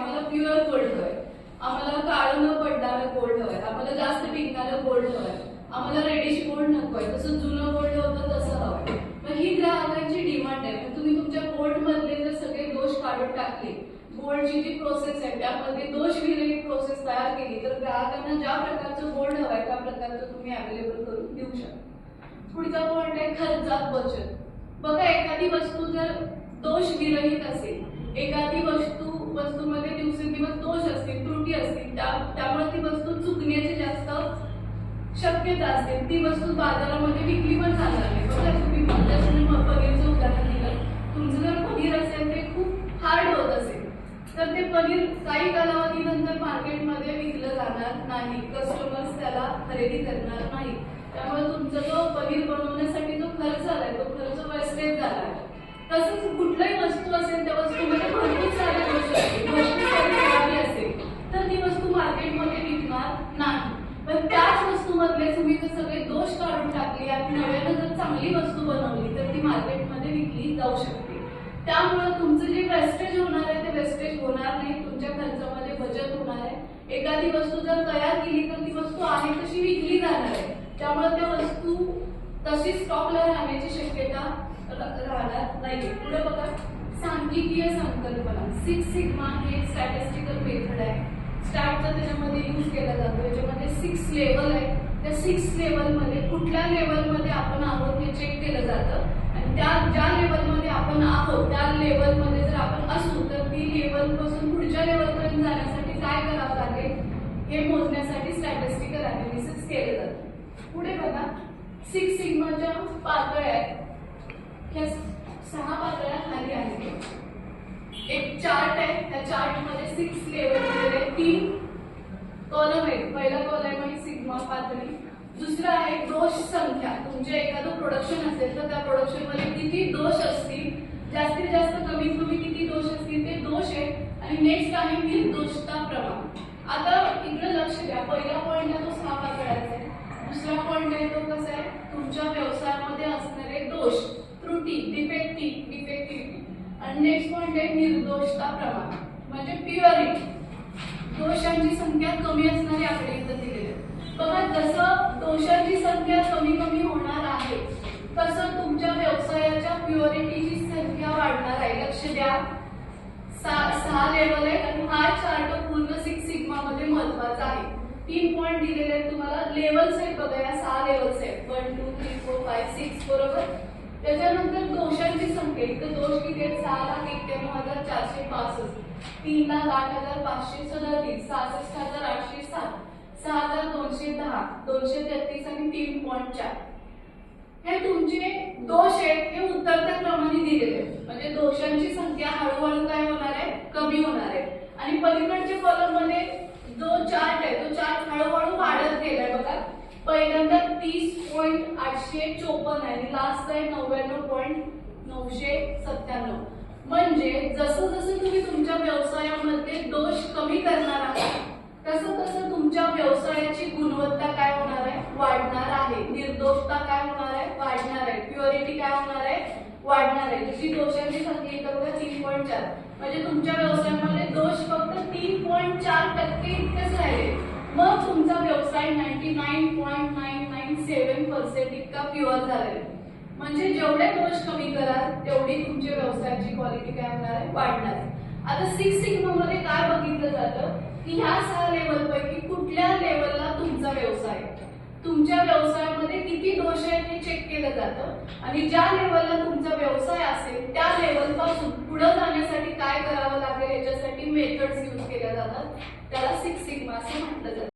आम्हाला pure gold हवंय, आम्हाला काळं न पडणारं गोल्ड हवंय, आम्हाला जास्त टिकणारं गोल्ड हवंय, आम्हाला रेडिश गोल्ड नकोय, तसं जुनं गोल्ड होतं तसं हवंय. मग ही ग्राहकांची डिमांड आहे. मग तुम्ही तुमच्या गोल्ड मधले जर सगळे दोष काढून टाकले, गोल्डची जी प्रोसेस आहे त्यामध्ये दोष विरहित प्रोसेस तयार केली, तर ग्राहकांना ज्या प्रकारचं गोल्ड हवंय त्या प्रकारचं तुम्ही अवेलेबल करून देऊ शकता. पुढचा पॉइंट आहे खर्चात बचत. बघा, एखादी वस्तू जर दोष विरहित असेल, एखादी वस्तूमध्ये दिवसेंदिवस दोष असतील, त्रुटी असतील, त्यामुळे ती वस्तू चुकण्याची जास्त शक्यता असते, ती वस्तू बाजारामध्ये विकली पण जाणार नाही. बघा, तुम्ही पनीरचं उदाहरण दिलं. तुमचं जर पनीर असेल ते खूप हार्ड होत असेल तर ते पनीर काही कालावधीनंतर मार्केटमध्ये विकलं जाणार नाही, कस्टमर्स त्याला खरेदी करणार नाही. त्यामुळे तुमचा जो पनीर बनवण्यासाठी जो खर्च आलाय तो खर्च वेस्टेज झाला आहे. तसंच कुठल्याही वस्तू असेल त्या वस्तूमध्ये भरपूर साऱ्या गोष्टी असतील, भरपूर सारी खराबी असेल तर ती वस्तू मार्केटमध्ये विकणार नाही. पण त्याच वस्तूमधले तुम्ही जर सगळे दोष काढून टाकले आणि नव्यानं जर चांगली वस्तू बनवली तर ती मार्केटमध्ये विकली जाऊ शकते. त्यामुळे तुमचं जे वेस्टेज होणार आहे ते वेस्टेज होणार नाही, तुमच्या खर्चामध्ये बचत होणार आहे. एखादी वस्तू जर तयार केली तर ती वस्तू आहे तशी विकली जाणार आहे, त्यामुळे त्या वस्तू तशी स्टॉकला राहण्याची शक्यता राहणार नाही. पुढे बघा, सांख्यिकीय संकल्पना. 6 सिग्मा हे एक स्टॅटिस्टिकल मेथड आहे. स्टॅटचा त्याच्यामध्ये यूज केला जातो. याच्यामध्ये 6 लेवल आहे. त्या 6 लेवलमध्ये कुठल्या लेवलमध्ये आपण आहोत हे चेक केलं जातं आणि ज्या लेवलमध्ये आपण आहोत त्या लेवलमध्ये जर आपण असू तर ती लेवल पासून पुढच्या लेवलपर्यंत जाण्यासाठी काय करावं लागेल हे मोजण्यासाठी स्टॅटिस्टिकल अनालिसिस केलं जातं. पुढे बघा, 6 सिग्माच्या पातळ्या आहेत. ह्या 6 पातळ्या खाली आहेत. एक चार्ट आहे, त्या चार्ट मध्ये 6 लेवल दिलेले 3 कॉलम आहेत. पहिला कॉलम आहे सिग्मा पातळी, दुसरा आहे दोष संख्या. तुमचे एखादं प्रोडक्शन असेल तर त्या प्रोडक्शन मध्ये किती दोष असतील, जास्तीत जास्त कमीत कमी किती दोष असतील ते दोष आहे. आणि नेक्स्ट आहे निर्दोषता प्रमाण. आता इकडे लक्ष द्या, पहिला पॉइंट आहे तो 6 पातळ्याचा आहे, दुसरा पॉइंट आहे तो कसा आहे तुमच्या व्यवसायामध्ये असणारे दोष, त्रुटी, डिफेक्टिव्हिटी. आणि नेक्स्ट पॉइंट आहे निर्दोषता प्रमाण म्हणजे प्युअरिटी. दोषांची संख्या कमी असणारे आकडे इथं दिलेले. बघा, जसं दोषांची संख्या कमी कमी होणार आहे तसं तुमच्या व्यवसायाच्या प्युअरिटीची संख्या वाढणार आहे. लक्ष द्या, 6 लेवल आहे आणि हा चार्ट पूर्ण 6 सिग्मा मध्ये महत्वाचा आहे. 3 पॉइंट दिलेले आहेत तुम्हाला. लेवल्स आहेत बघा, या 6 लेवल्स आहेत, 1 2 3 4 5 6 बरोबर. त्याच्यानंतर दोषांची संख्या, इथं दोष किती आहेत, 6,91,465, 3,08,537, 66,807, 6,210, 233 आणि 3.4. हे तुमचे दोष आहेत, हे उतरत्या क्रमाने दिलेले आहेत. म्हणजे दोषांची संख्या हळूहळू काय होणार आहे, कमी होणार आहे. आणि पलीकडच्या कॉलम मध्ये जो चार्ट आहे तो चार्ट हळूहळू वाढत गेलाय. बघा, पहिल्यांदा 30.854 आहे आणि लास्ट आहे 99.997. म्हणजे जसं जसं तुम्ही तुमच्या व्यवसायामध्ये दोष कमी करणार आहात तसं तसं तुमच्या व्यवसायाची गुणवत्ता काय होणार आहे, वाढणार आहे. निर्दोषता काय होणार आहे, वाढणार आहे. प्युअरिटी काय होणार आहे, वाढणार आहे. जशी दोषांची संख्या इथं बघा 3.4, म्हणजे तुमच्या व्यवसायामध्ये दोष फक्त 3.4% इतकेच राहिले. मग तुमचा व्यवसाय 99.997% इतका प्युअर झालेला. म्हणजे जेवढे दोष कमी कराल तेवढी तुमच्या व्यवसायाची क्वालिटी काय होणार आहे, वाढणार आहे. आता 6 सिग्मा मध्ये काय बघितलं जातं की ह्या 6 लेवल पैकी कुठल्या लेवलला तुमचा व्यवसाय, तुमच्या व्यवसायामध्ये किती दोष आहेत हे चेक केलं जातं. आणि ज्या लेवलला तुमचा व्यवसाय असेल त्या लेवल पासून पुढे जाण्यासाठी काय करावं लागेल याच्यासाठी मेथड्स यूज केल्या जातात. त्याला 6 सिग्मा असं म्हटलं जातं.